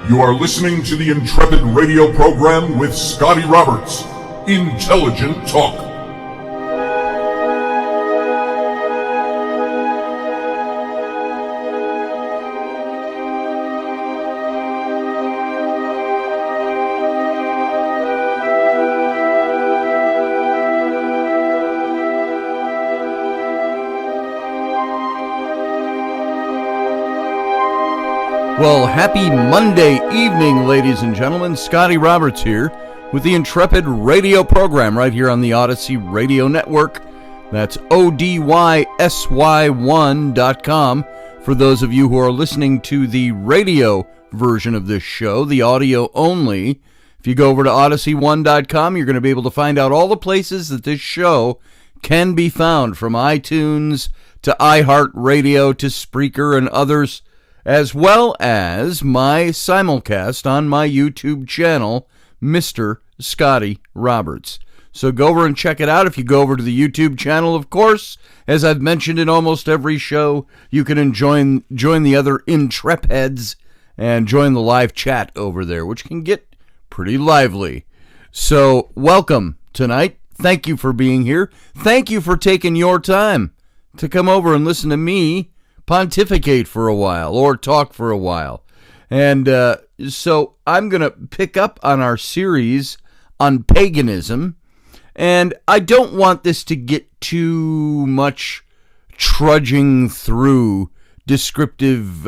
You are listening to the Intrepid radio program with Scotty Roberts. Intelligent Talk. Well, happy Monday evening, ladies and gentlemen. Scotty Roberts here with the Intrepid radio program right here on the Odyssey Radio Network. That's ODYSY1.com for those of you who are listening to the radio version of this show, the audio only. If you go over to Odyssey1.com, you're going to be able to find out all the places that this show can be found, from iTunes to iHeartRadio to Spreaker and others, as well as my simulcast on my YouTube channel, Mr. Scotty Roberts. So go over and check it out. If you go over to the YouTube channel, of course, as I've mentioned in almost every show, you can join the other Intrepids and join the live chat over there, which can get pretty lively. So welcome tonight. Thank you for being here. Thank you for taking your time to come over and listen to me pontificate for a while or talk for a while. And so I'm going to pick up on our series on paganism, and I don't want this to get too much trudging through descriptive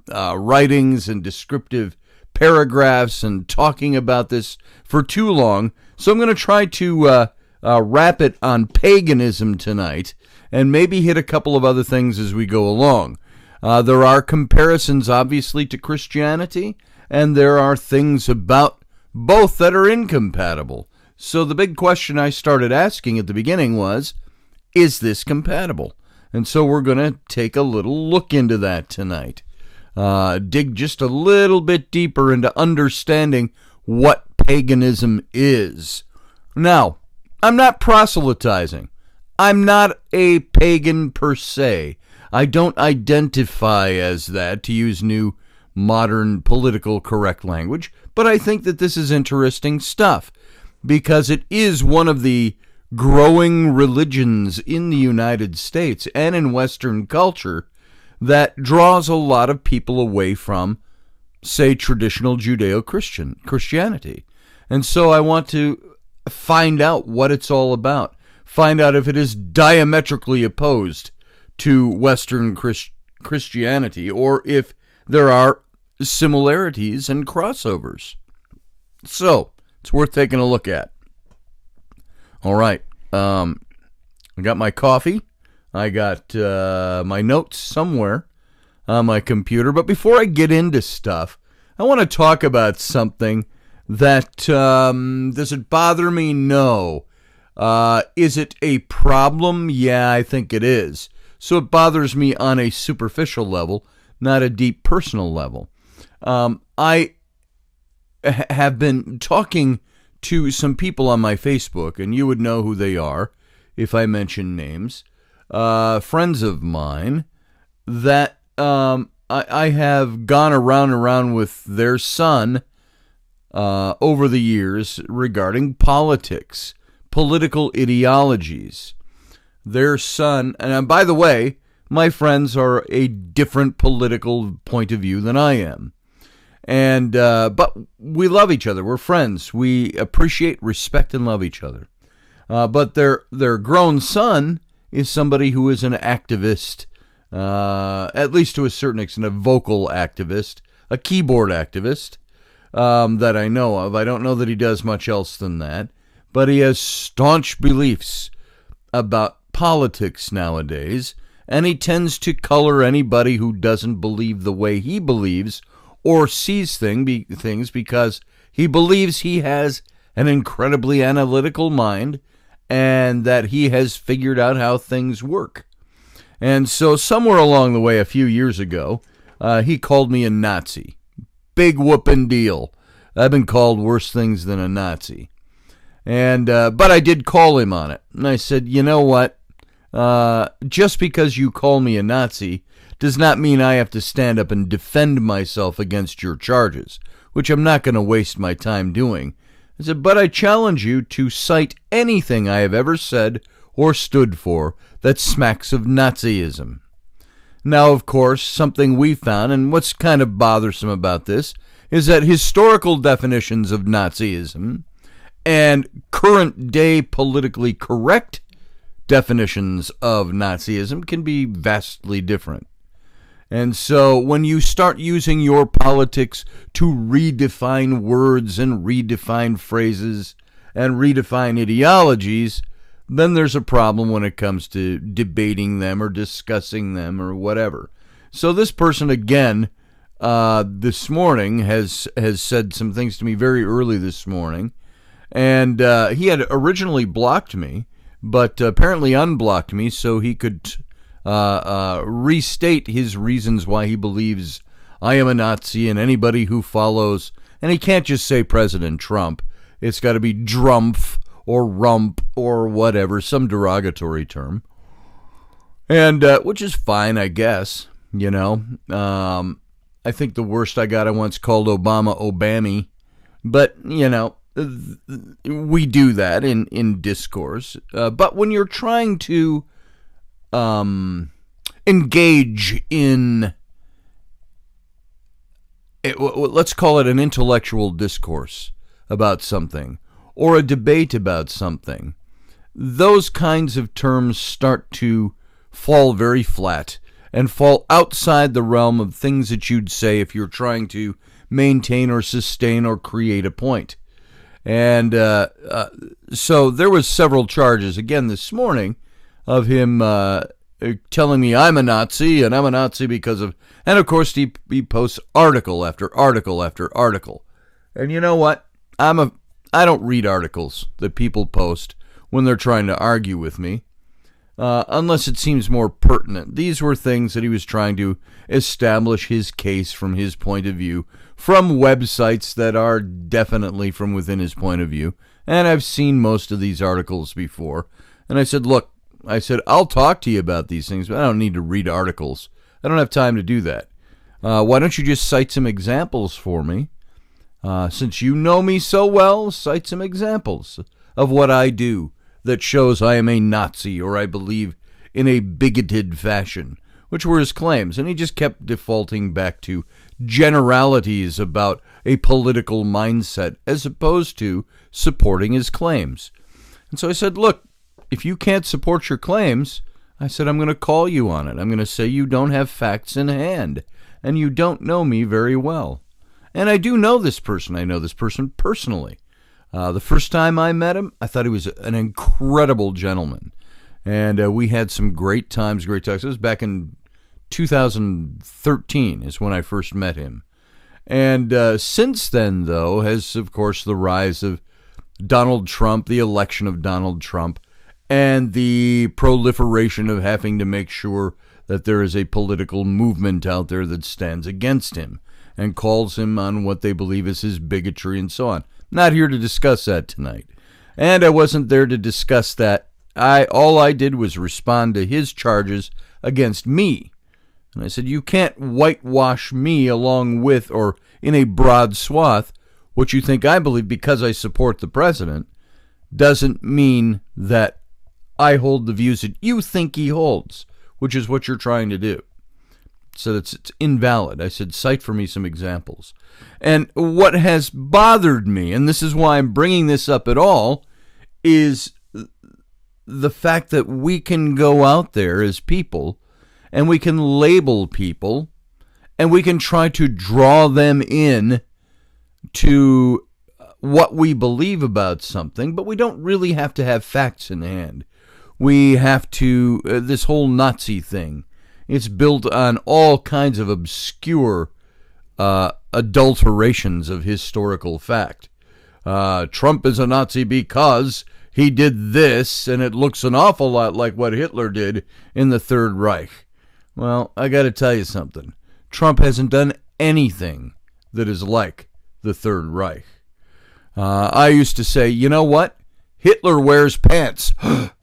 writings and descriptive paragraphs and talking about this for too long. So I'm going to try to wrap it on paganism tonight, and maybe hit a couple of other things as we go along. There are comparisons, obviously, to Christianity, and there are things about both that are incompatible. So the big question I started asking at the beginning was, is this compatible? And so we're going to take a little look into that tonight. Dig just a little bit deeper into understanding what paganism is. Now, I'm not proselytizing. I'm not a pagan per se. I don't identify as that, to use new modern political correct language, but I think that this is interesting stuff because it is one of the growing religions in the United States and in Western culture that draws a lot of people away from, say, traditional Judeo-Christianity. And so I want to find out what it's all about. Find out if it is diametrically opposed to Western Christianity, or if there are similarities and crossovers. So, it's worth taking a look at. All right. I got my coffee. I got my notes somewhere on my computer. But before I get into stuff, I want to talk about something that, does it bother me? No. Is it a problem? Yeah, I think it is. So it bothers me on a superficial level, not a deep personal level. I have been talking to some people on my Facebook, and you would know who they are if I mention names, friends of mine, that I have gone around with their son over the years regarding politics. Political ideologies. Their son, and by the way, my friends are a different political point of view than I am. And but we love each other. We're friends. We appreciate, respect, and love each other. But their grown son is somebody who is an activist, at least to a certain extent, a vocal activist, a keyboard activist that I know of. I don't know that he does much else than that. But he has staunch beliefs about politics nowadays, and he tends to color anybody who doesn't believe the way he believes or sees things because he believes he has an incredibly analytical mind and that he has figured out how things work. And so somewhere along the way, a few years ago, he called me a Nazi. Big whooping deal. I've been called worse things than a Nazi. And but I did call him on it. And I said, you know what? Just because you call me a Nazi does not mean I have to stand up and defend myself against your charges, which I'm not going to waste my time doing. I said, but I challenge you to cite anything I have ever said or stood for that smacks of Nazism. Now, of course, something we found, and what's kind of bothersome about this, is that historical definitions of Nazism and current-day politically correct definitions of Nazism can be vastly different. And so when you start using your politics to redefine words and redefine phrases and redefine ideologies, then there's a problem when it comes to debating them or discussing them or whatever. So this person, again, this morning has said some things to me very early this morning. And he had originally blocked me, but apparently unblocked me so he could restate his reasons why he believes I am a Nazi, and anybody who follows, and he can't just say President Trump. It's got to be Drumpf or rump or whatever, some derogatory term. And which is fine, I guess, you know. I think the worst I once called Obama Obama, but, you know, we do that in discourse. But when you're trying to engage in, let's call it an intellectual discourse about something, or a debate about something, those kinds of terms start to fall very flat and fall outside the realm of things that you'd say if you're trying to maintain or sustain or create a point. And so there was several charges again this morning of him telling me I'm a Nazi, and I'm a Nazi because of, and of course he posts article after article after article. And you know what? I don't read articles that people post when they're trying to argue with me, unless it seems more pertinent. These were things that he was trying to establish his case from his point of view, from websites that are definitely from within his point of view. And I've seen most of these articles before. And I said, look, I'll talk to you about these things, but I don't need to read articles. I don't have time to do that. Why don't you just cite some examples for me? Since you know me so well, cite some examples of what I do that shows I am a Nazi or I believe in a bigoted fashion, which were his claims. And he just kept defaulting back to generalities about a political mindset as opposed to supporting his claims. And so I said, look, if you can't support your claims, I said, I'm going to call you on it. I'm going to say you don't have facts in hand and you don't know me very well. And I do know this person. I know this person personally. The first time I met him, I thought he was an incredible gentleman. And we had some great times, great talks. It was back in 2013 is when I first met him. And since then, though, has, of course, the rise of Donald Trump, the election of Donald Trump, and the proliferation of having to make sure that there is a political movement out there that stands against him and calls him on what they believe is his bigotry and so on. Not here to discuss that tonight. And I wasn't there to discuss that. All I did was respond to his charges against me. And I said, you can't whitewash me along with or in a broad swath what you think I believe because I support the president doesn't mean that I hold the views that you think he holds, which is what you're trying to do. So it's invalid. I said, cite for me some examples. And what has bothered me, and this is why I'm bringing this up at all, is the fact that we can go out there as people and we can label people and we can try to draw them in to what we believe about something, but we don't really have to have facts in hand. We have to, this whole Nazi thing, it's built on all kinds of obscure adulterations of historical fact. Trump is a Nazi because he did this, and it looks an awful lot like what Hitler did in the Third Reich. Well, I got to tell you something. Trump hasn't done anything that is like the Third Reich. I used to say, you know what? Hitler wears pants.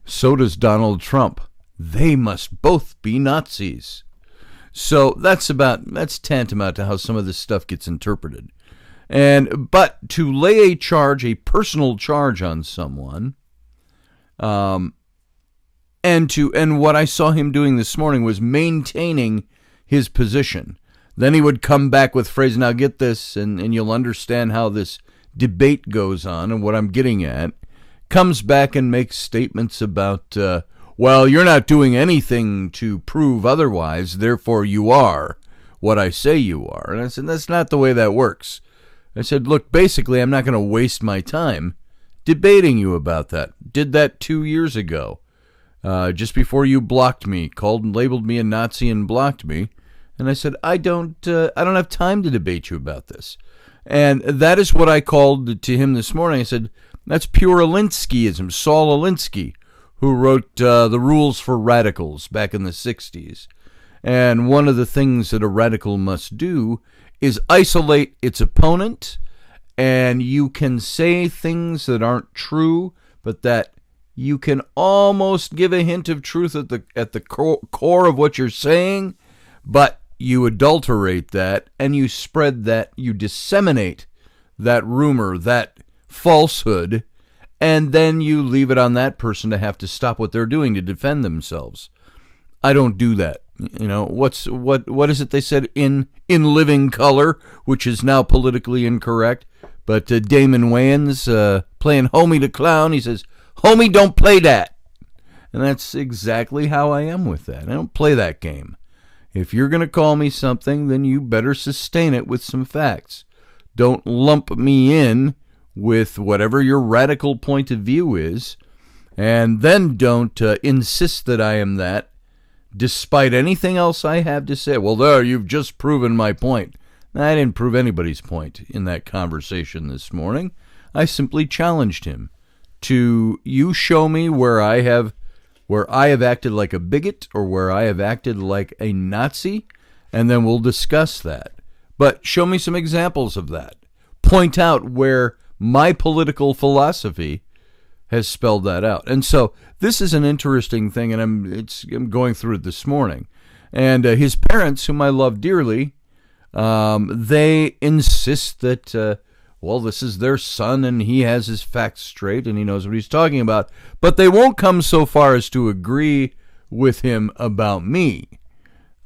So does Donald Trump. They must both be Nazis. So that's tantamount to how some of this stuff gets interpreted. But to lay a personal charge on someone, and what I saw him doing this morning was maintaining his position. Then he would come back with phrase, now get this, and you'll understand how this debate goes on and what I'm getting at. Comes back and makes statements about, well, you're not doing anything to prove otherwise, therefore you are what I say you are. And I said, that's not the way that works. I said, look, basically, I'm not going to waste my time debating you about that. Did that 2 years ago, just before you blocked me, called and labeled me a Nazi and blocked me. And I said, I don't have time to debate you about this. And that is what I called to him this morning. I said, that's pure Alinskyism. Saul Alinsky, who wrote The Rules for Radicals back in the 60s. And one of the things that a radical must do is isolate its opponent, and you can say things that aren't true, but that you can almost give a hint of truth at the core of what you're saying, but you adulterate that, and you spread that, you disseminate that rumor, that falsehood, and then you leave it on that person to have to stop what they're doing to defend themselves. I don't do that. You know, what is it they said in Living Color, which is now politically incorrect, but Damon Wayans playing Homie the Clown, he says, homie, don't play that. And that's exactly how I am with that. I don't play that game. If you're going to call me something, then you better sustain it with some facts. Don't lump me in with whatever your radical point of view is, and then don't insist that I am that, despite anything else I have to say. Well, there, you've just proven my point. I didn't prove anybody's point in that conversation this morning. I simply challenged him to, you show me where I have acted like a bigot or where I have acted like a Nazi, and then we'll discuss that. But show me some examples of that. Point out where my political philosophy has spelled that out. And so this is an interesting thing, and I'm going through it this morning. And his parents, whom I love dearly, they insist that, well, this is their son, and he has his facts straight, and he knows what he's talking about. But they won't come so far as to agree with him about me,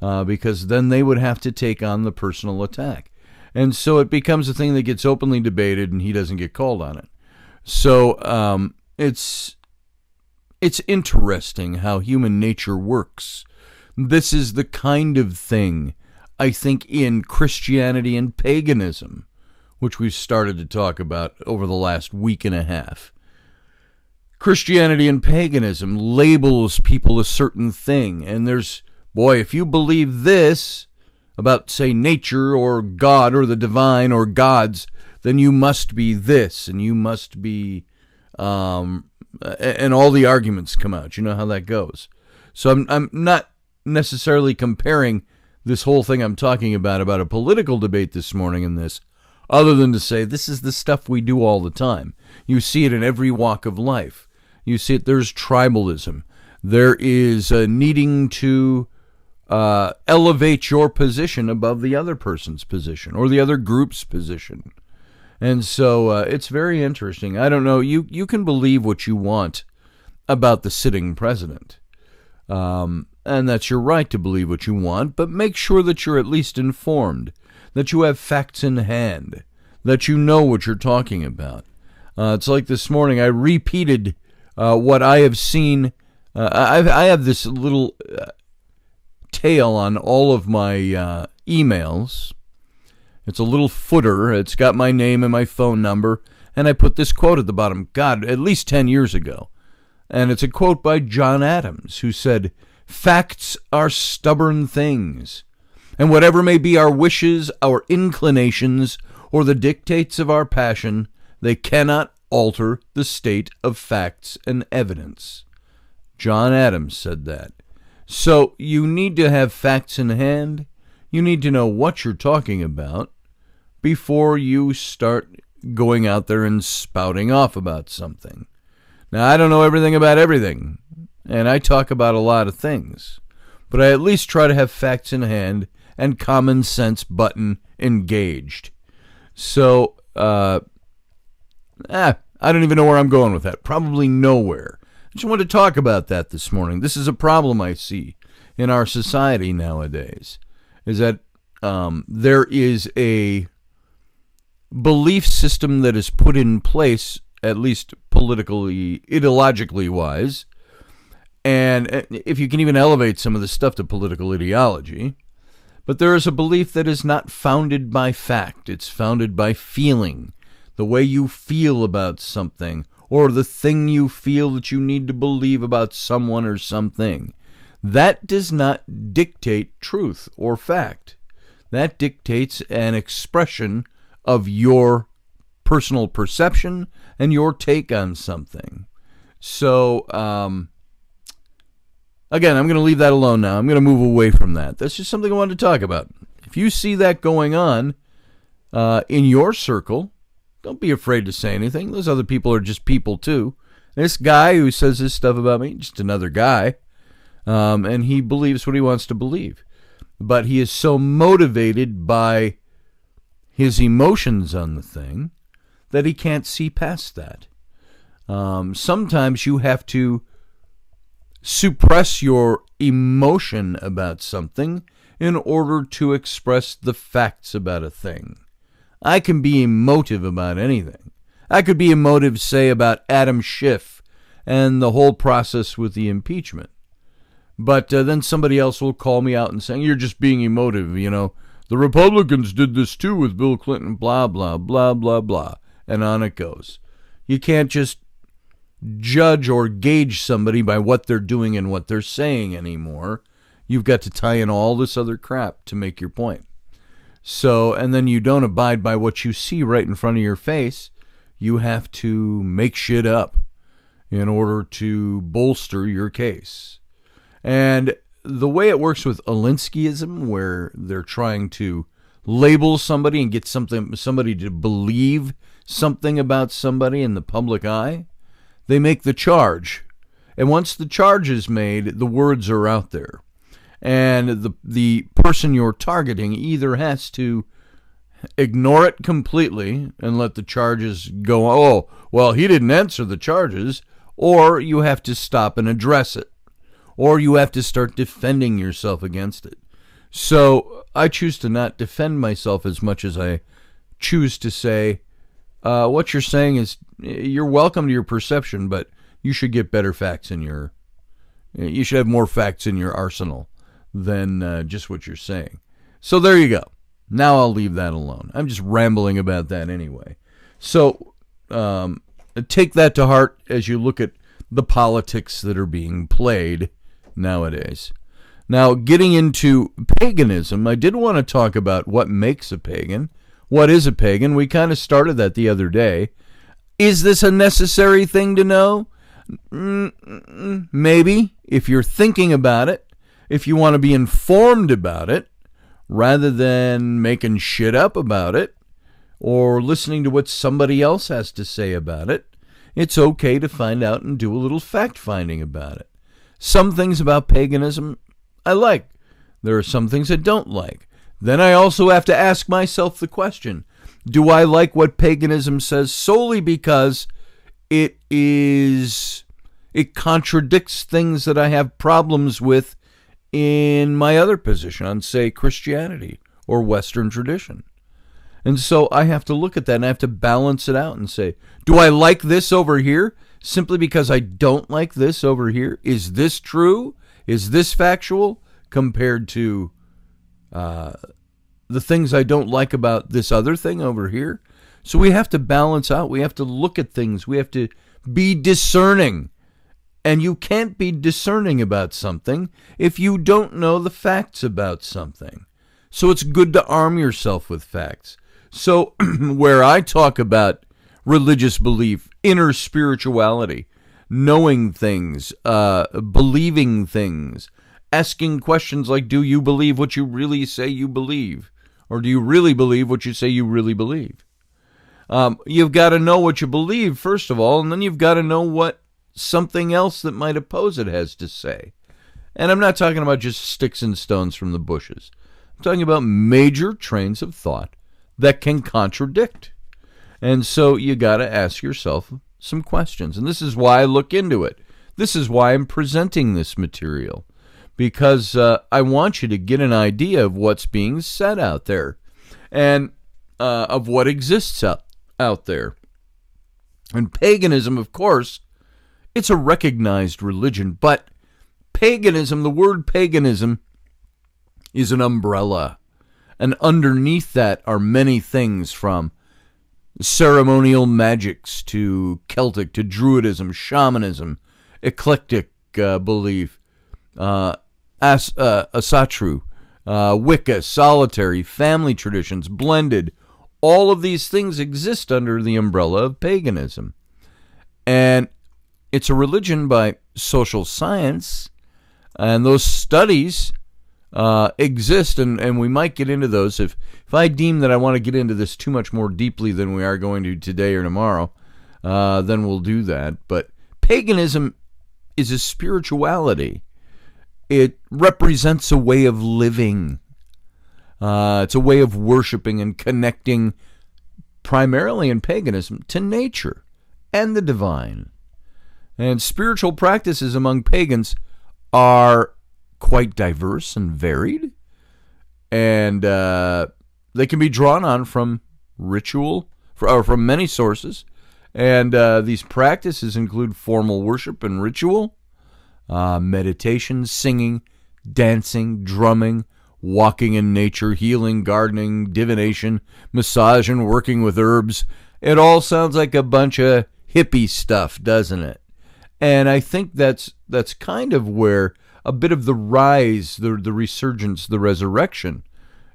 because then they would have to take on the personal attack. And so it becomes a thing that gets openly debated, and he doesn't get called on it. So it's interesting how human nature works. This is the kind of thing, I think, in Christianity and paganism, which we've started to talk about over the last week and a half. Christianity and paganism labels people a certain thing, and if you believe this about, say, nature or God or the divine or gods, then you must be this, and you must be, and all the arguments come out. You know how that goes. So I'm not necessarily comparing this whole thing I'm talking about a political debate this morning in this, other than to say this is the stuff we do all the time. You see it in every walk of life. You see it, there's tribalism. There is needing to elevate your position above the other person's position or the other group's position. And so it's very interesting. I don't know, you can believe what you want about the sitting president. And that's your right to believe what you want, but make sure that you're at least informed, that you have facts in hand, that you know what you're talking about. It's like this morning, I repeated what I have seen. I have this little tail on all of my emails. It's a little footer. It's got my name and my phone number, and I put this quote at the bottom, God, at least 10 years ago. And it's a quote by John Adams, who said, "Facts are stubborn things, and whatever may be our wishes, our inclinations, or the dictates of our passion, they cannot alter the state of facts and evidence." John Adams said that. So you need to have facts in hand. You need to know what you're talking about before you start going out there and spouting off about something. Now, I don't know everything about everything, and I talk about a lot of things, but I at least try to have facts in hand and common sense button engaged. So, I don't even know where I'm going with that. Probably nowhere. I just wanted to talk about that this morning. This is a problem I see in our society nowadays, is that there is a belief system that is put in place, at least politically, ideologically wise, and if you can even elevate some of the stuff to political ideology, but there is a belief that is not founded by fact. It's founded by feeling, the way you feel about something, or the thing you feel that you need to believe about someone or something. That does not dictate truth or fact. That dictates an expression of your personal perception and your take on something. So, again, I'm going to leave that alone now. I'm going to move away from that. That's just something I wanted to talk about. If you see that going on in your circle, don't be afraid to say anything. Those other people are just people too. This guy who says this stuff about me, just another guy, and he believes what he wants to believe. But he is so motivated by his emotions on the thing that he can't see past that. Sometimes you have to suppress your emotion about something in order to express the facts about a thing. I can be emotive about anything. I could be emotive, say, about Adam Schiff and the whole process with the impeachment. But then somebody else will call me out and say, you're just being emotive, you know. The Republicans did this too with Bill Clinton, blah, blah, blah, blah, blah. And on it goes. You can't just judge or gauge somebody by what they're doing and what they're saying anymore. You've got to tie in all this other crap to make your point. So, and then you don't abide by what you see right in front of your face. You have to make shit up in order to bolster your case. And the way it works with Alinskyism, where they're trying to label somebody and get somebody to believe something about somebody in the public eye, they make the charge. And once the charge is made, the words are out there. And the person you're targeting either has to ignore it completely and let the charges go, oh, well, he didn't answer the charges, or you have to stop and address it, or you have to start defending yourself against it. So I choose to not defend myself as much as I choose to say, what you're saying is, you're welcome to your perception, but you should get better facts you should have more facts in your arsenal than just what you're saying. So there you go. Now I'll leave that alone. I'm just rambling about that anyway. So take that to heart as you look at the politics that are being played nowadays. Now, getting into paganism, I did want to talk about what makes a pagan. What is a pagan? We kind of started that the other day. Is this a necessary thing to know? Maybe, if you're thinking about it, if you want to be informed about it, rather than making shit up about it, or listening to what somebody else has to say about it, it's okay to find out and do a little fact-finding about it. Some things about paganism I like. There are some things I don't like. Then I also have to ask myself the question, do I like what paganism says solely because it contradicts things that I have problems with in my other position on, say, Christianity or Western tradition? And so I have to look at that and I have to balance it out and say, do I like this over here simply because I don't like this over here? Is this true? Is this factual compared to the things I don't like about this other thing over here? So we have to balance out. We have to look at things. We have to be discerning. And you can't be discerning about something if you don't know the facts about something. So it's good to arm yourself with facts. So where I talk about religious belief, inner spirituality, knowing things, believing things, asking questions like, do you believe what you really say you believe? Or do you really believe what you say you really believe? You've got to know what you believe, first of all, and then you've got to know what something else that might oppose it has to say. And I'm not talking about just sticks and stones from the bushes. I'm talking about major trains of thought that can contradict. And so you got to ask yourself some questions. And this is why I look into it. This is why I'm presenting this material. Because I want you to get an idea of what's being said out there. And of what exists out there. And paganism, of course, it's a recognized religion. But paganism, the word paganism, is an umbrella. And underneath that are many things, from ceremonial magics to Celtic to Druidism, shamanism, eclectic belief, asatru, Wicca, solitary, family traditions, blended. All of these things exist under the umbrella of paganism. And it's a religion by social science, and those studies exist, and we might get into those. If I deem that I want to get into this too much more deeply than we are going to today or tomorrow, then we'll do that. But paganism is a spirituality. It represents a way of living. It's a way of worshiping and connecting, primarily in paganism, to nature and the divine. And spiritual practices among pagans are quite diverse and varied, and they can be drawn on from ritual, or from many sources. And these practices include formal worship and ritual, meditation, singing, dancing, drumming, walking in nature, healing, gardening, divination, massage, and working with herbs. It all sounds like a bunch of hippie stuff, doesn't it? And I think that's kind of where a bit of the rise, the resurgence, the resurrection,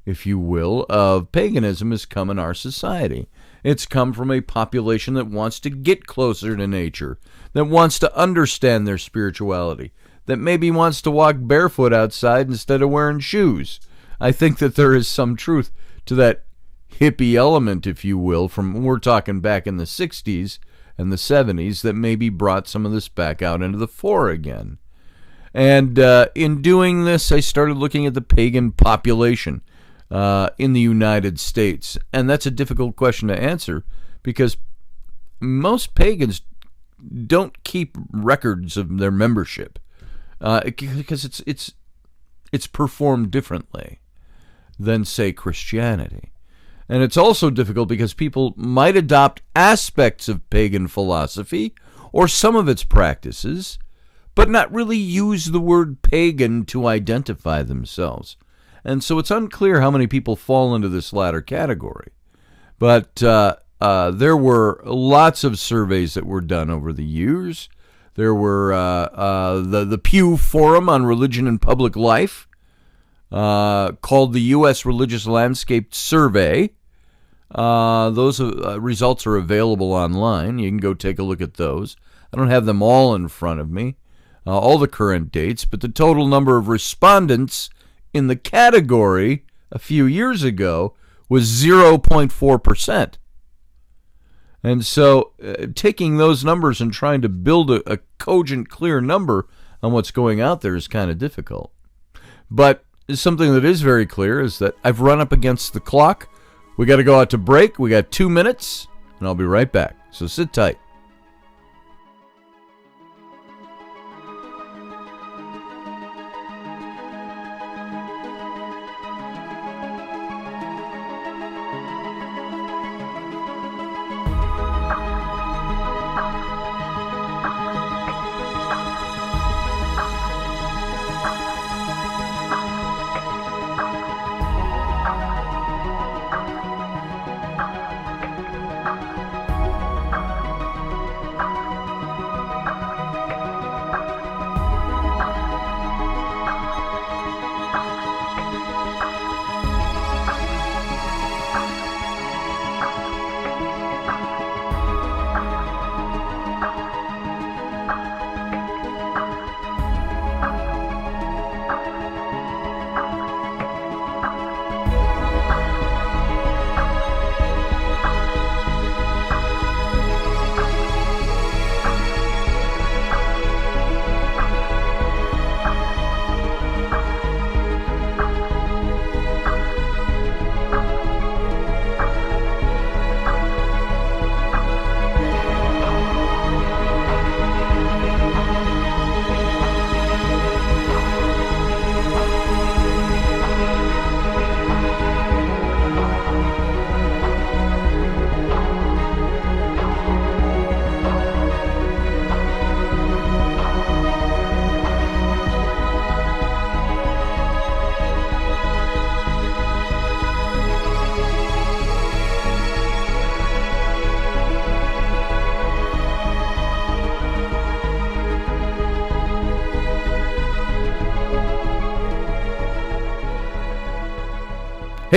if you will, of paganism has come in our society. It's come from a population that wants to get closer to nature, that wants to understand their spirituality, that maybe wants to walk barefoot outside instead of wearing shoes. I think that there is some truth to that hippie element, if you will, from, we're talking back in the 60s and the 70s, that maybe brought some of this back out into the fore again. And in doing this, I started looking at the pagan population in the United States. And that's a difficult question to answer, because most pagans don't keep records of their membership, because it's performed differently than, say, Christianity. And it's also difficult because people might adopt aspects of pagan philosophy or some of its practices, but not really use the word pagan to identify themselves. And so it's unclear how many people fall into this latter category. But there were lots of surveys that were done over the years. There were the Pew Forum on Religion and Public Life, called the U.S. Religious Landscape Survey. Those results are available online. You can go take a look at those. I don't have them all in front of me, all the current dates, but the total number of respondents in the category a few years ago was 0.4%. And so taking those numbers and trying to build a cogent, clear number on what's going out there is kind of difficult. But something that is very clear is that I've run up against the clock. We got to go out to break. We got 2 minutes, and I'll be right back. So sit tight.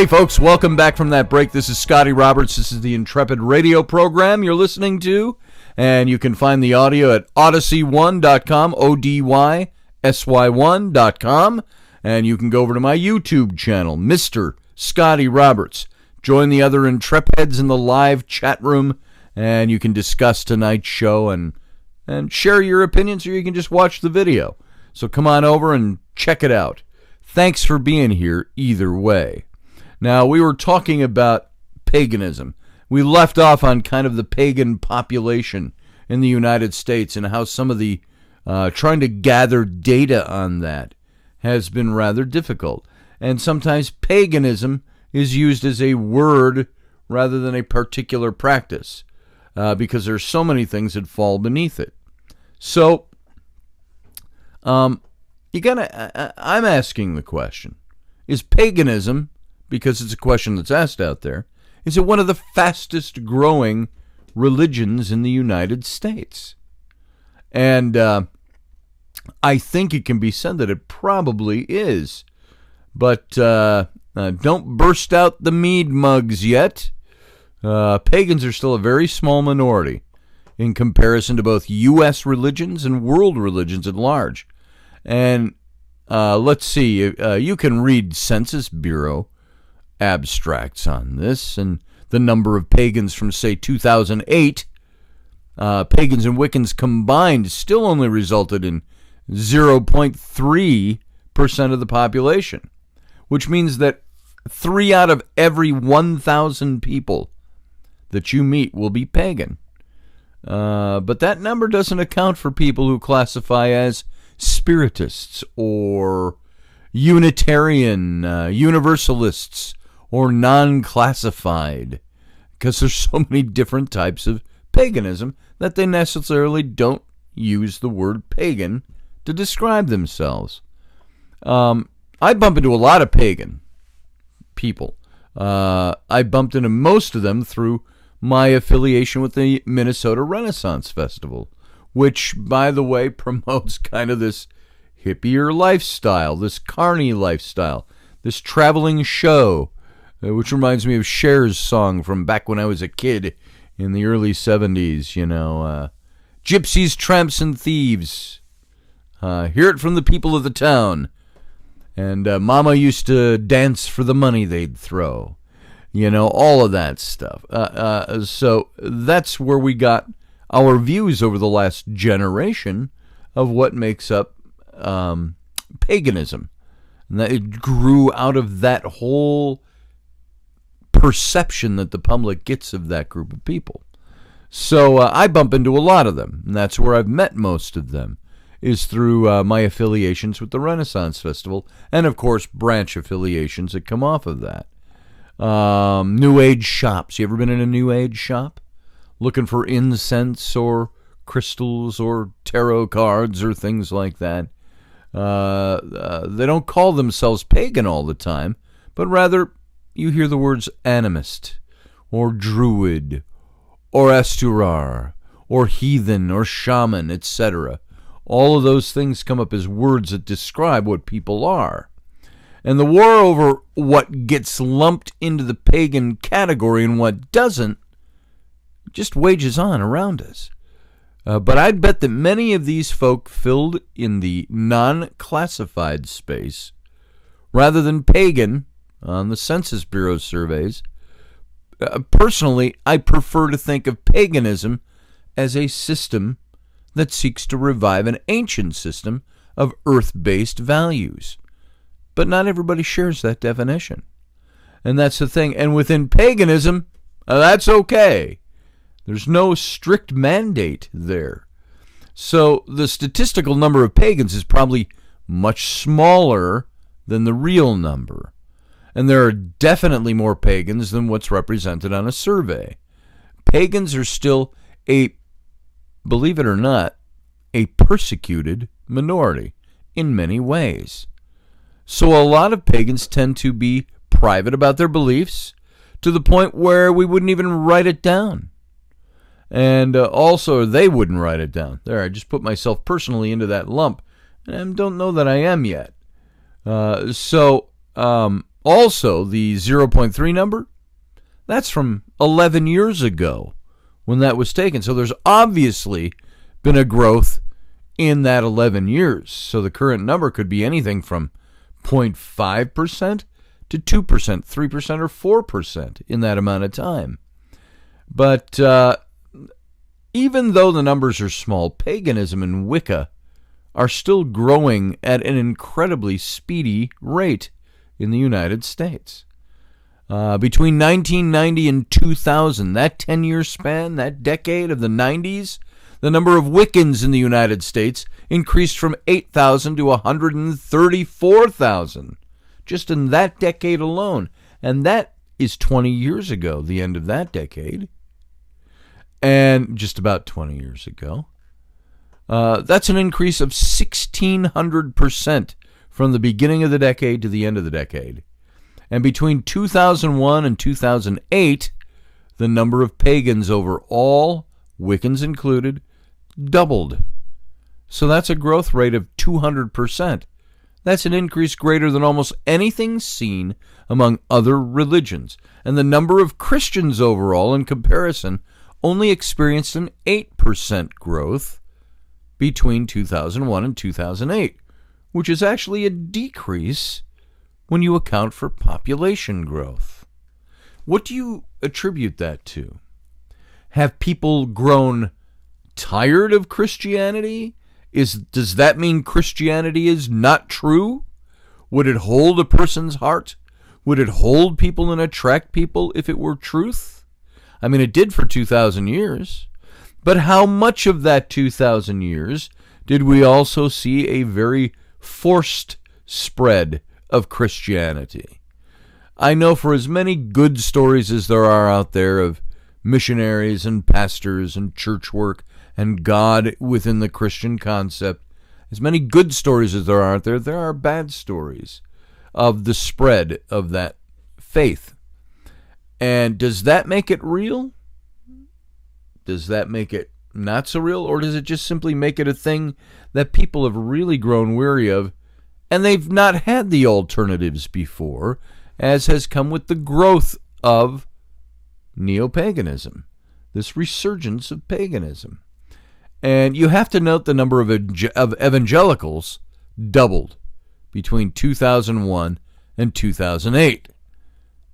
Hey folks, welcome back from that break. This is Scotty Roberts. This is the Intrepid radio program you're listening to, and you can find the audio at odyssey1.com, ODYSY1.com, and you can go over to my YouTube channel, Mr. Scotty Roberts. Join the other Intrepids in the live chat room, and you can discuss tonight's show and share your opinions, or you can just watch the video. So come on over and check it out. Thanks for being here either way. Now, we were talking about paganism. We left off on kind of the pagan population in the United States and how some of the trying to gather data on that has been rather difficult. And sometimes paganism is used as a word rather than a particular practice because there's so many things that fall beneath it. So, I'm asking the question, is paganism, because it's a question that's asked out there, is it one of the fastest growing religions in the United States? And I think it can be said that it probably is. But don't burst out the mead mugs yet. Pagans are still a very small minority in comparison to both U.S. religions and world religions at large. And let's see, you can read Census Bureau abstracts on this, and the number of pagans from, say, 2008, pagans and Wiccans combined still only resulted in 0.3% of the population, which means that 3 out of every 1,000 people that you meet will be pagan. But that number doesn't account for people who classify as spiritists or Unitarian, Universalists, or non-classified, because there's so many different types of paganism that they necessarily don't use the word pagan to describe themselves. I bump into a lot of pagan people. I bumped into most of them through my affiliation with the Minnesota Renaissance Festival, which, by the way, promotes kind of this hippier lifestyle, this carny lifestyle, this traveling show, which reminds me of Cher's song from back when I was a kid in the early 70s, gypsies, tramps, and thieves. Hear it from the people of the town. And Mama used to dance for the money they'd throw. All of that stuff. So that's where we got our views over the last generation of what makes up paganism. And that it grew out of that whole perception that the public gets of that group of people. So I bump into a lot of them, and that's where I've met most of them, is through my affiliations with the Renaissance Festival, and of course branch affiliations that come off of that. New Age shops. You ever been in a New Age shop? Looking for incense or crystals or tarot cards or things like that. They don't call themselves pagan all the time, but rather you hear the words animist or druid or asturar or heathen or shaman, etc. All of those things come up as words that describe what people are. And the war over what gets lumped into the pagan category and what doesn't just wages on around us. But I'd bet that many of these folk filled in the non-classified space, rather than pagan on the Census Bureau surveys. Personally, I prefer to think of paganism as a system that seeks to revive an ancient system of earth-based values. But not everybody shares that definition. And that's the thing. And within paganism, that's okay. There's no strict mandate there. So the statistical number of pagans is probably much smaller than the real number. And there are definitely more pagans than what's represented on a survey. Pagans are still believe it or not, a persecuted minority in many ways. So a lot of pagans tend to be private about their beliefs to the point where we wouldn't even write it down. And also, they wouldn't write it down. There, I just put myself personally into that lump, and I don't know that I am yet. So Also, the 0.3 number, that's from 11 years ago when that was taken. So there's obviously been a growth in that 11 years. So the current number could be anything from 0.5% to 2%, 3%, or 4% in that amount of time. But even though the numbers are small, paganism and Wicca are still growing at an incredibly speedy rate in the United States. Between 1990 and 2000, that 10-year span, that decade of the 90s, the number of Wiccans in the United States increased from 8,000 to 134,000 just in that decade alone. And that is 20 years ago, the end of that decade. And just about 20 years ago. That's an increase of 1,600% from the beginning of the decade to the end of the decade. And between 2001 and 2008, the number of pagans overall, Wiccans included, doubled. So that's a growth rate of 200%. That's an increase greater than almost anything seen among other religions. And the number of Christians overall, in comparison, only experienced an 8% growth between 2001 and 2008, which is actually a decrease when you account for population growth. What do you attribute that to? Have people grown tired of Christianity? Does that mean Christianity is not true? Would it hold a person's heart? Would it hold people and attract people if it were truth? I mean, it did for 2,000 years. But how much of that 2,000 years did we also see a very forced spread of Christianity? I know for as many good stories as there are out there of missionaries and pastors and church work and God within the Christian concept, as many good stories as there are out there, there are bad stories of the spread of that faith. And does that make it real? Does that make it not so real? Or does it just simply make it a thing that people have really grown weary of, and they've not had the alternatives before, as has come with the growth of neo-paganism, this resurgence of paganism? And you have to note the number of evangelicals doubled between 2001 and 2008.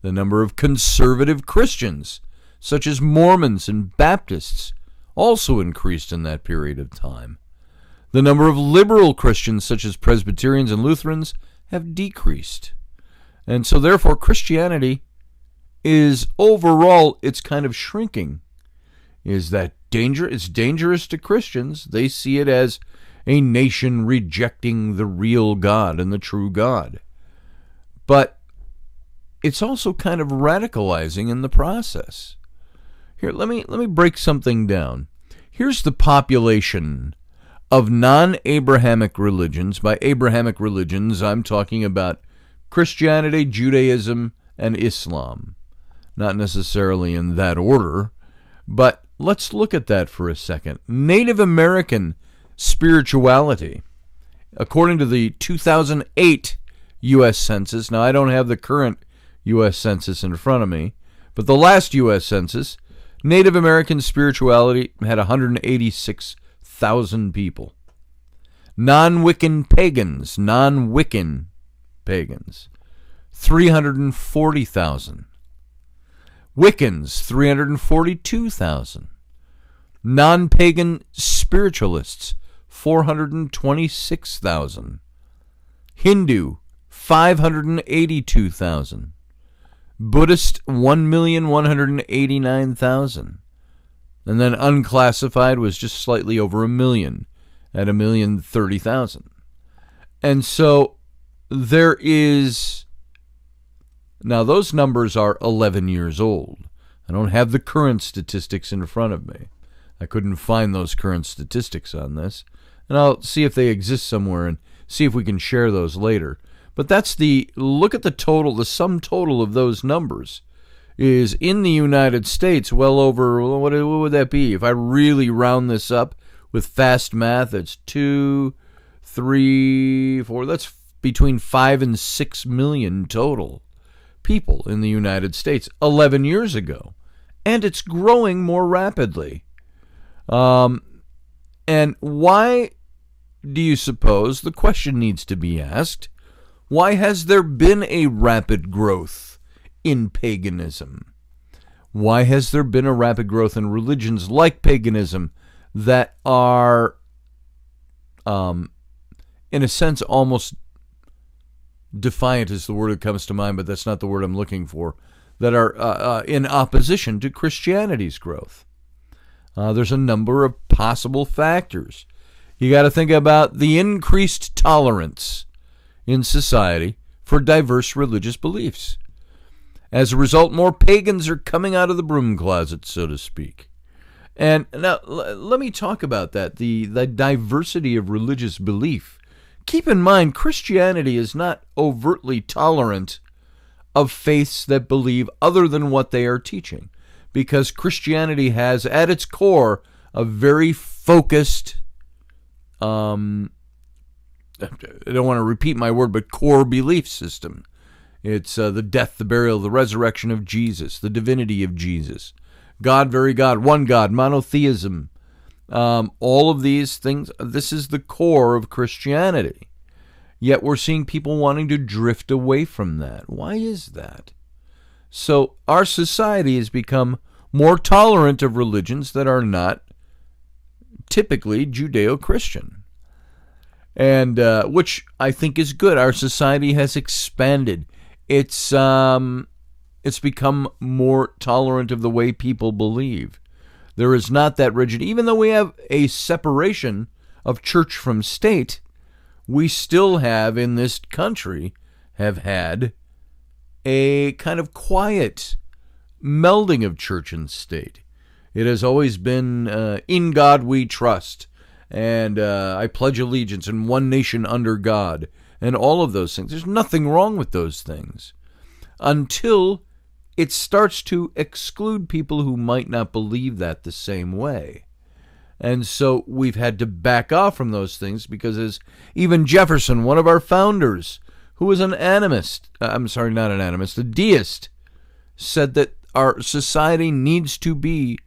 The number of conservative Christians, such as Mormons and Baptists, also increased in that period of time. The number of liberal Christians, such as Presbyterians and Lutherans, have decreased. And so therefore Christianity is overall, it's kind of shrinking. Is that danger? It's dangerous to Christians. They see it as a nation rejecting the real God and the true God. But it's also kind of radicalizing in the process. Here, let me break something down. Here's the population of non-Abrahamic religions. By Abrahamic religions, I'm talking about Christianity, Judaism, and Islam. Not necessarily in that order, but let's look at that for a second. Native American spirituality, according to the 2008 U.S. Census. Now, I don't have the current U.S. Census in front of me, but the last U.S. Census, Native American spirituality had 186,000 people. Non-Wiccan pagans, 340,000. Wiccans, 342,000. Non-pagan spiritualists, 426,000. Hindu, 582,000. Buddhist, 1,189,000. And then unclassified was just slightly over 1 million at 1,030,000. And so there is, now those numbers are 11 years old. I don't have the current statistics in front of me. I couldn't find those current statistics on this. And I'll see if they exist somewhere and see if we can share those later. But that's look at the total, the sum total of those numbers is in the United States well over, what would that be? If I really round this up with fast math, it's 2, 3, 4, that's between 5 and 6 million total people in the United States 11 years ago, and it's growing more rapidly. And why do you suppose, the question needs to be asked, why has there been a rapid growth in paganism? Why has there been a rapid growth in religions like paganism that are, in a sense, almost defiant is the word that comes to mind, but that's not the word I'm looking for, that are in opposition to Christianity's growth? There's a number of possible factors. You got to think about the increased tolerance in society for diverse religious beliefs. As a result, more pagans are coming out of the broom closet, so to speak. And now, let me talk about that, the diversity of religious belief. Keep in mind, Christianity is not overtly tolerant of faiths that believe other than what they are teaching, because Christianity has at its core a very focused, I don't want to repeat my word, but core belief system. It's the death, the burial, the resurrection of Jesus, the divinity of Jesus, God, very God, one God, monotheism, all of these things. This is the core of Christianity. Yet we're seeing people wanting to drift away from that. Why is that? So our society has become more tolerant of religions that are not typically Judeo-Christian, and which I think is good. Our society has expanded. It's become more tolerant of the way people believe. There is not that rigid. Even though we have a separation of church from state, we still have in this country have had a kind of quiet melding of church and state. It has always been in God we trust, and I pledge allegiance, and one nation under God, and all of those things. There's nothing wrong with those things until it starts to exclude people who might not believe that the same way. And so we've had to back off from those things, because as even Jefferson, one of our founders, who was an animist, a deist, said that our society needs to be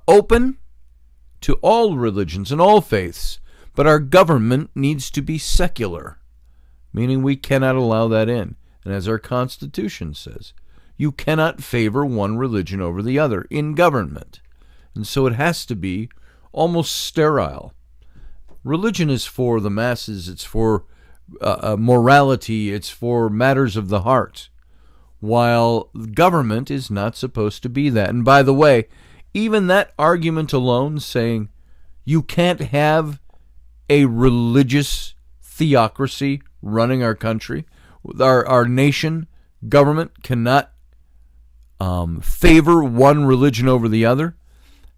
open to all religions and all faiths, but our government needs to be secular, meaning we cannot allow that in. And as our Constitution says, you cannot favor one religion over the other in government. And so it has to be almost sterile. Religion is for the masses. It's for morality. It's for matters of the heart, while government is not supposed to be that. And by the way, even that argument alone, saying you can't have a religious theocracy running our country, our nation, government cannot favor one religion over the other,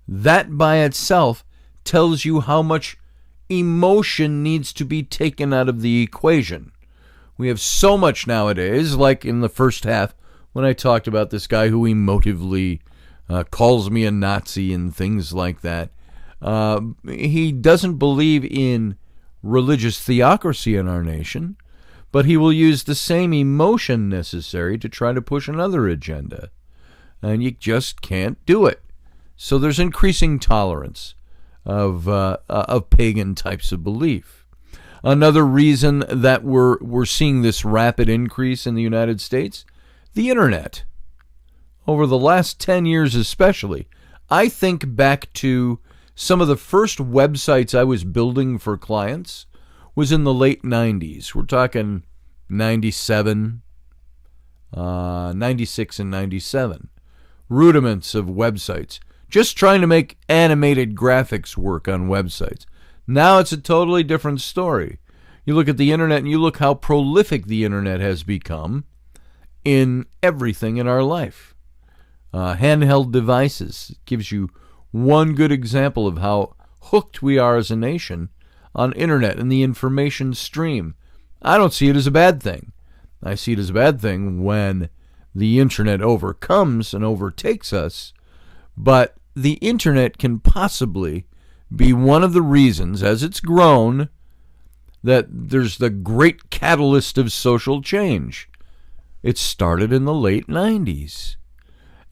that by itself tells you how much emotion needs to be taken out of the equation. We have so much nowadays, like in the first half, when I talked about this guy who emotively calls me a Nazi and things like that. He doesn't believe in religious theocracy in our nation, but he will use the same emotion necessary to try to push another agenda. And you just can't do it. So there's increasing tolerance of pagan types of belief. Another reason that we're seeing this rapid increase in the United States, the internet. Over the last 10 years especially, I think back to some of the first websites I was building for clients was in the late 90s. We're talking 97, 96 and 97. Rudiments of websites. Just trying to make animated graphics work on websites. Now it's a totally different story. You look at the internet and you look how prolific the internet has become in everything in our life. Handheld devices gives you one good example of how hooked we are as a nation on internet and the information stream. I don't see it as a bad thing. I see it as a bad thing when the internet overcomes and overtakes us, but the internet can possibly be one of the reasons, as it's grown, that there's the great catalyst of social change. It started in the late 90s.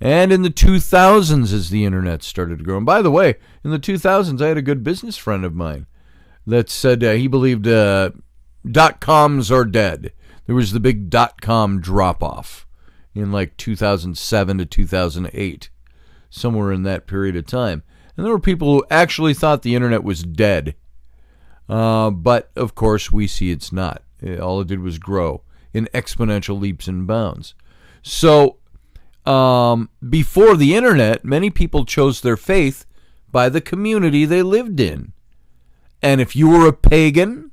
And in the 2000s as the internet started to grow. And by the way, in the 2000s, I had a good business friend of mine that said he believed .coms are dead. There was the big .com drop-off in like 2007 to 2008, somewhere in that period of time. And there were people who actually thought the internet was dead. But, of course, we see it's not. All it did was grow in exponential leaps and bounds. So, before the internet, many people chose their faith by the community they lived in. And if you were a pagan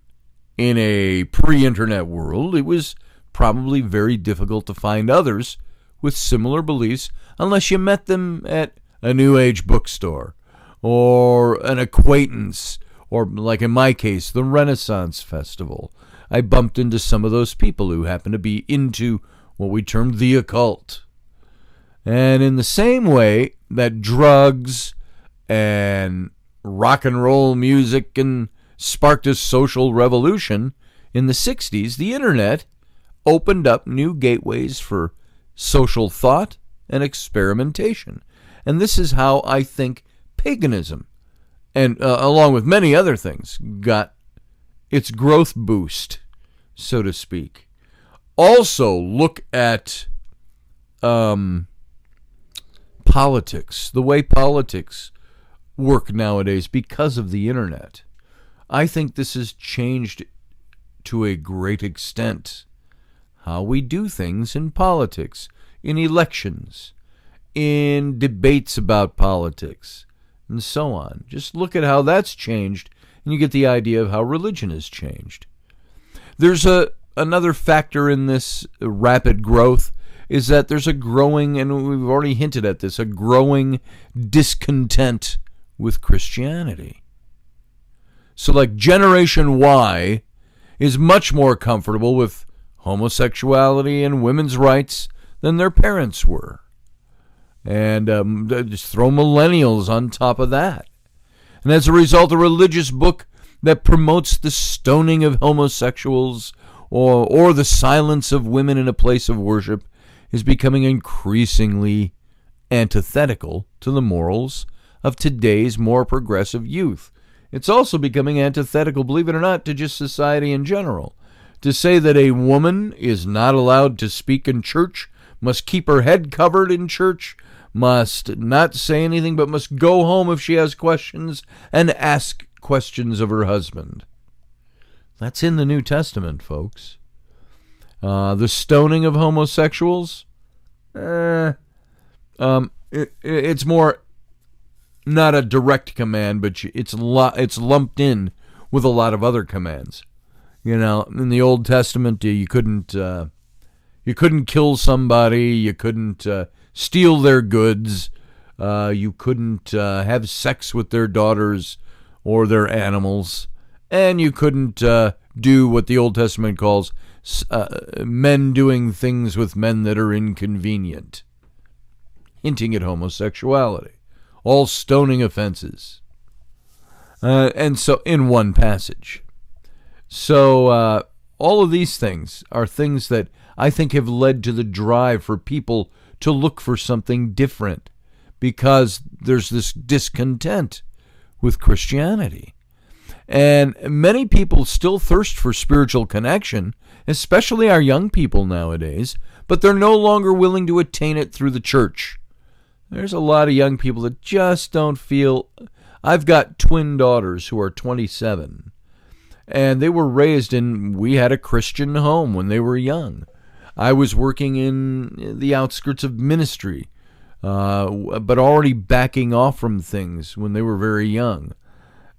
in a pre-internet world, it was probably very difficult to find others with similar beliefs unless you met them at a New Age bookstore or an acquaintance, or like in my case, the Renaissance Festival. I bumped into some of those people who happened to be into what we termed the occult. And in the same way that drugs and rock and roll music and sparked a social revolution in the 60s, the internet opened up new gateways for social thought and experimentation. And this is how I think paganism, and along with many other things, got its growth boost, so to speak. Also, look at politics, the way politics work nowadays because of the internet. I think this has changed to a great extent how we do things in politics, in elections, in debates about politics, and so on. Just look at how that's changed, and you get the idea of how religion has changed. There's another factor in this rapid growth is that there's a growing, and we've already hinted at this, a growing discontent with Christianity. So like Generation Y is much more comfortable with homosexuality and women's rights than their parents were. And just throw millennials on top of that. And as a result, a religious book that promotes the stoning of homosexuals or the silence of women in a place of worship is becoming increasingly antithetical to the morals of today's more progressive youth. It's also becoming antithetical, believe it or not, to just society in general. To say that a woman is not allowed to speak in church, must keep her head covered in church, must not say anything, but must go home if she has questions and ask questions of her husband. That's in the New Testament, folks. The stoning of homosexuals, it's more not a direct command, but it's lumped in with a lot of other commands. You know, in the Old Testament, you couldn't kill somebody, you couldn't steal their goods, you couldn't have sex with their daughters or their animals, and you couldn't do what the Old Testament calls men doing things with men that are inconvenient, hinting at homosexuality. All stoning offenses. And so in one passage. So all of these things are things that I think have led to the drive for people to look for something different because there's this discontent with Christianity. And many people still thirst for spiritual connection, especially our young people nowadays, but they're no longer willing to attain it through the church. There's a lot of young people that just don't feel... I've got twin daughters who are 27, and they were raised in... We had a Christian home when they were young. I was working in the outskirts of ministry, but already backing off from things when they were very young.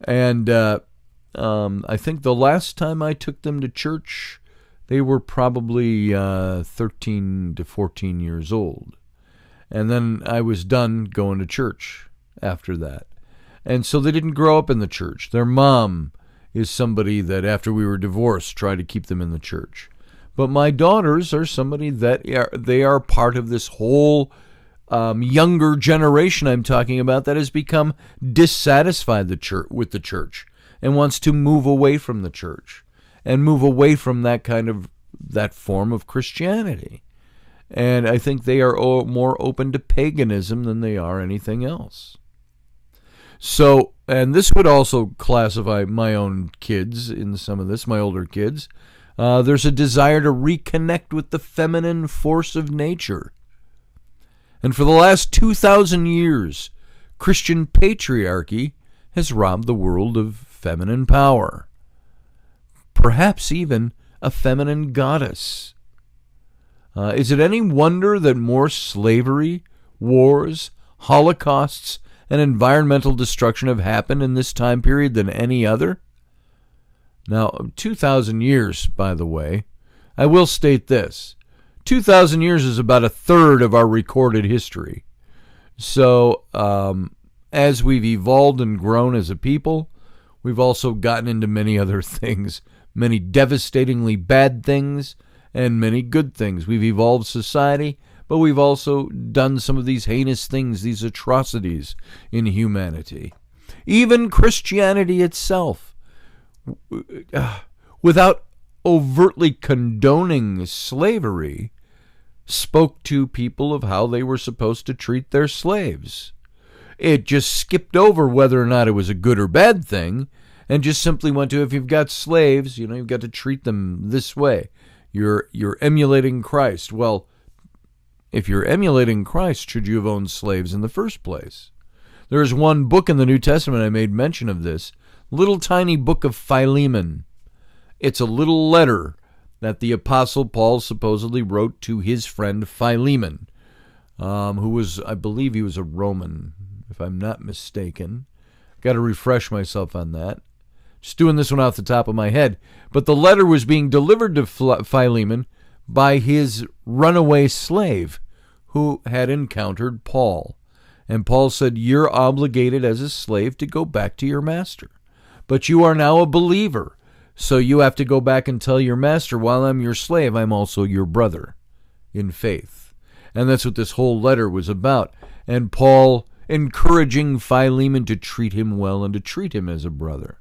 And I think the last time I took them to church, they were probably 13 to 14 years old. And then I was done going to church after that. And so they didn't grow up in the church. Their mom is somebody that, after we were divorced, tried to keep them in the church. But my daughters are somebody that they are part of this whole younger generation I'm talking about that has become dissatisfied with the church and wants to move away from the church and move away from that form of Christianity. And I think they are more open to paganism than they are anything else. So, and this would also classify my own kids in some of this, my older kids. There's a desire to reconnect with the feminine force of nature. And for the last 2,000 years, Christian patriarchy has robbed the world of feminine power. Perhaps even a feminine goddess. Is it any wonder that more slavery, wars, holocausts, and environmental destruction have happened in this time period than any other? Now, 2,000 years, by the way, I will state this. 2,000 years is about a third of our recorded history. So, as we've evolved and grown as a people, we've also gotten into many other things, many devastatingly bad things, and many good things. We've evolved society, but we've also done some of these heinous things, these atrocities in humanity. Even Christianity itself, without overtly condoning slavery, spoke to people of how they were supposed to treat their slaves. It just skipped over whether or not it was a good or bad thing, and just simply went to, if you've got slaves, you've got to treat them this way. You're emulating Christ. Well, if you're emulating Christ, should you have owned slaves in the first place? There is one book in the New Testament, I made mention of this, little tiny book of Philemon. It's a little letter that the Apostle Paul supposedly wrote to his friend Philemon, who was, I believe he was a Roman, if I'm not mistaken. Got to refresh myself on that. Just doing this one off the top of my head. But the letter was being delivered to Philemon by his runaway slave who had encountered Paul. And Paul said, you're obligated as a slave to go back to your master. But you are now a believer. So you have to go back and tell your master, while I'm your slave, I'm also your brother in faith. And that's what this whole letter was about. And Paul encouraging Philemon to treat him well and to treat him as a brother.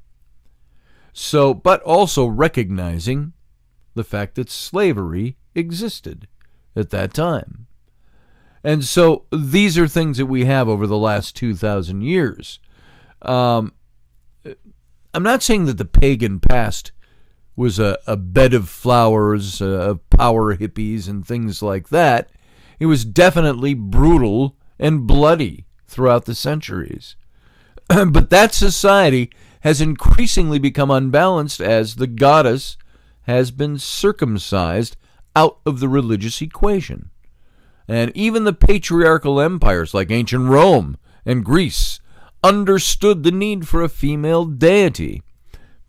So, but also recognizing the fact that slavery existed at that time. And so these are things that we have over the last 2,000 years. I'm not saying that the pagan past was a bed of flowers, of power hippies and things like that. It was definitely brutal and bloody throughout the centuries. But that society has increasingly become unbalanced as the goddess has been circumcised out of the religious equation. And even the patriarchal empires like ancient Rome and Greece understood the need for a female deity.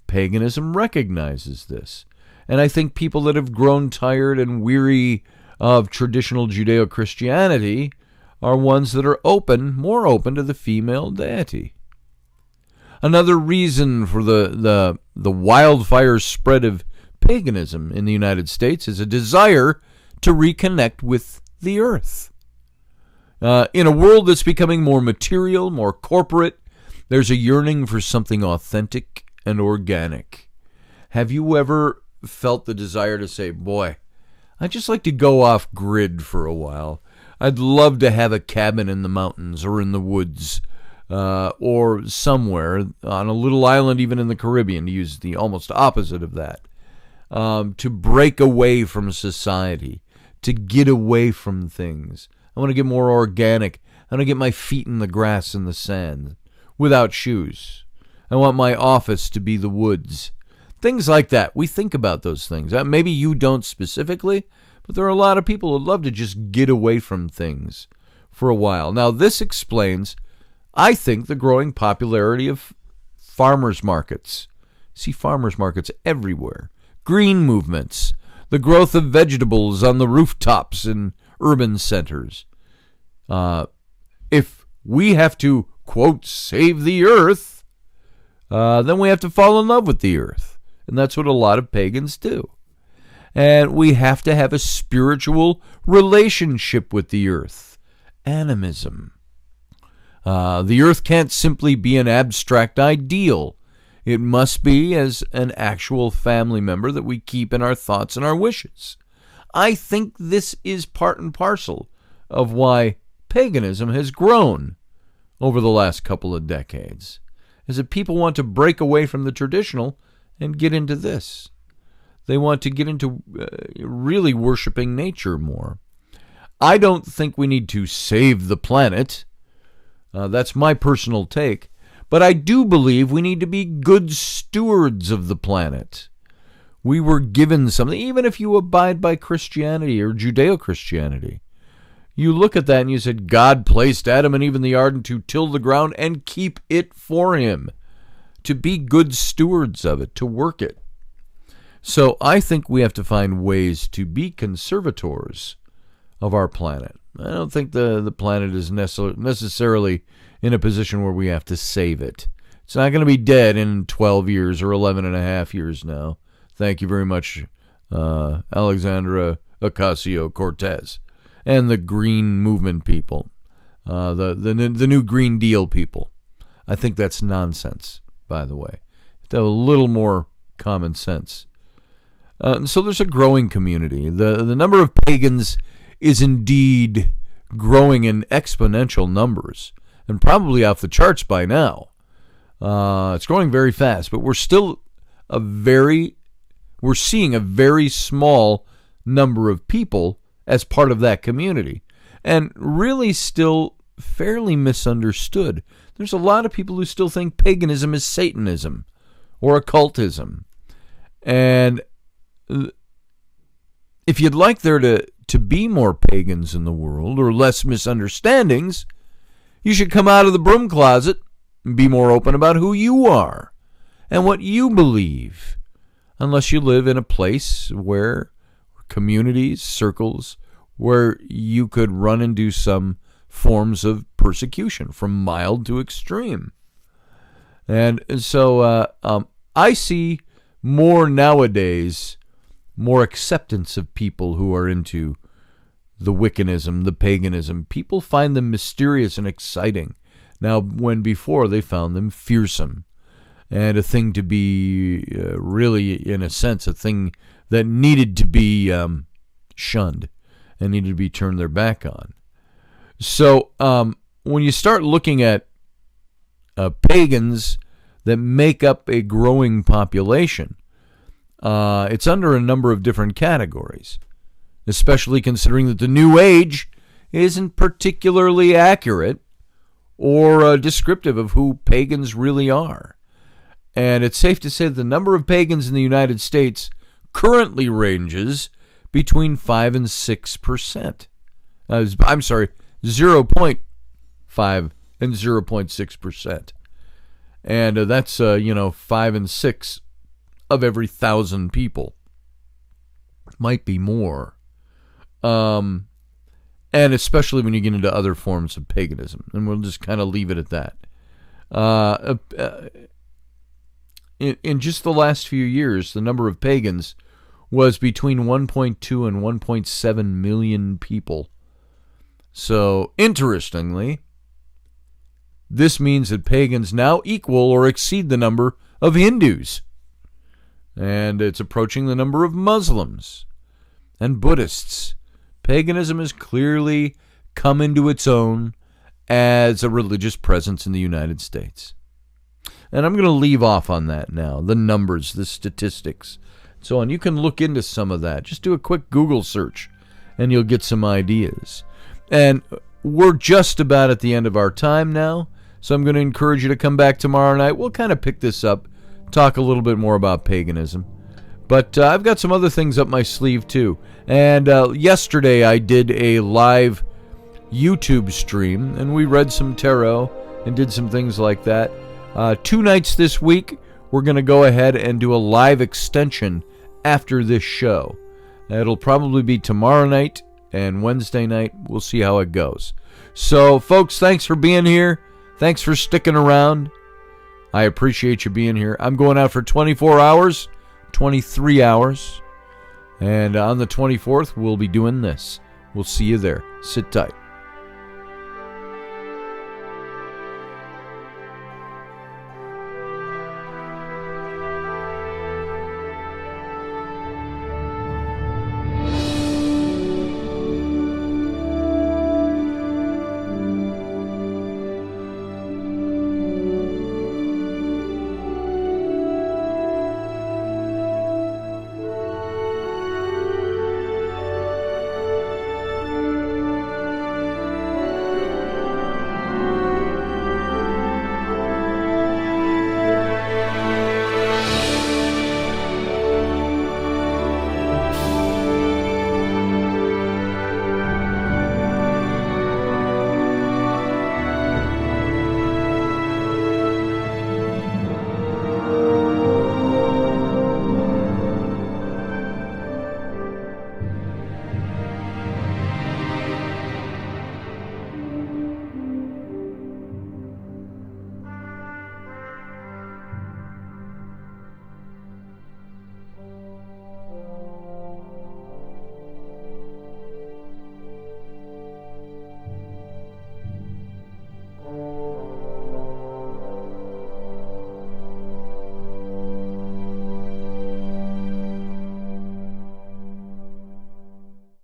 Paganism recognizes this. And I think people that have grown tired and weary of traditional Judeo-Christianity are ones that are more open to the female deity. Another reason for the wildfire spread of paganism in the United States is a desire to reconnect with the earth. In a world that's becoming more material, more corporate, there's a yearning for something authentic and organic. Have you ever felt the desire to say, boy, I'd just like to go off grid for a while. I'd love to have a cabin in the mountains or in the woods. Or somewhere on a little island, even in the Caribbean, to use the almost opposite of that, to break away from society, to get away from things. I want to get more organic. I want to get my feet in the grass and the sand without shoes. I want my office to be the woods. Things like that. We think about those things. Maybe you don't specifically, but there are a lot of people who love to just get away from things for a while. Now, this explains, I think, the growing popularity of farmers markets. See farmers markets everywhere. Green movements. The growth of vegetables on the rooftops in urban centers. If we have to, quote, save the earth, then we have to fall in love with the earth. And that's what a lot of pagans do. And we have to have a spiritual relationship with the earth. Animism. The earth can't simply be an abstract ideal. It must be as an actual family member that we keep in our thoughts and our wishes. I think this is part and parcel of why paganism has grown over the last couple of decades, is that people want to break away from the traditional and get into this. They want to get into really worshiping nature more. I don't think we need to save the planet. That's my personal take. But I do believe we need to be good stewards of the planet. We were given something, even if you abide by Christianity or Judeo-Christianity. You look at that and you said, God placed Adam and Eve in the garden to till the ground and keep it for him, to be good stewards of it, to work it. So I think we have to find ways to be conservators of our planet. I don't think the planet is necessarily in a position where we have to save it. It's not going to be dead in 12 years or 11 and a half years now. Thank you very much, Alexandra Ocasio-Cortez and the Green Movement people, the new Green Deal people. I think that's nonsense, by the way. To have a little more common sense. So there's a growing community. The number of pagans is indeed growing in exponential numbers, and probably off the charts by now. It's growing very fast, but we're seeing a very small number of people as part of that community, and really still fairly misunderstood. There's a lot of people who still think paganism is Satanism or occultism. And if you'd like there to be more pagans in the world or less misunderstandings, you should come out of the broom closet and be more open about who you are and what you believe, unless you live in a place where communities, circles, where you could run into some forms of persecution from mild to extreme. And so I see more nowadays, more acceptance of people who are into the Wiccanism, the paganism. People find them mysterious and exciting now, when before they found them fearsome and a thing to be really, in a sense, a thing that needed to be shunned and needed to be turned their back on. So when you start looking at pagans that make up a growing population, it's under a number of different categories, especially considering that the New Age isn't particularly accurate or descriptive of who pagans really are. And it's safe to say that the number of pagans in the United States currently ranges between 5 and 6%. I'm sorry, 0.5 and 0.6%. And that's, 5 and 6 of every 1,000 people. Might be more. And especially when you get into other forms of paganism. And we'll just kind of leave it at that. In just the last few years, the number of pagans was between 1.2 and 1.7 million people. So, interestingly, this means that pagans now equal or exceed the number of Hindus. And it's approaching the number of Muslims and Buddhists. Paganism has clearly come into its own as a religious presence in the United States. And I'm going to leave off on that now, the numbers, the statistics, so on. You can look into some of that. Just do a quick Google search, and you'll get some ideas. And we're just about at the end of our time now, so I'm going to encourage you to come back tomorrow night. We'll kind of pick this up, talk a little bit more about paganism. But I've got some other things up my sleeve, too. And yesterday I did a live YouTube stream, and we read some tarot and did some things like that. 2 nights this week, we're going to go ahead and do a live extension after this show. It'll probably be tomorrow night and Wednesday night. We'll see how it goes. So, folks, thanks for being here. Thanks for sticking around. I appreciate you being here. I'm going out for 24 hours, 23 hours. And on the 24th, we'll be doing this. We'll see you there. Sit tight.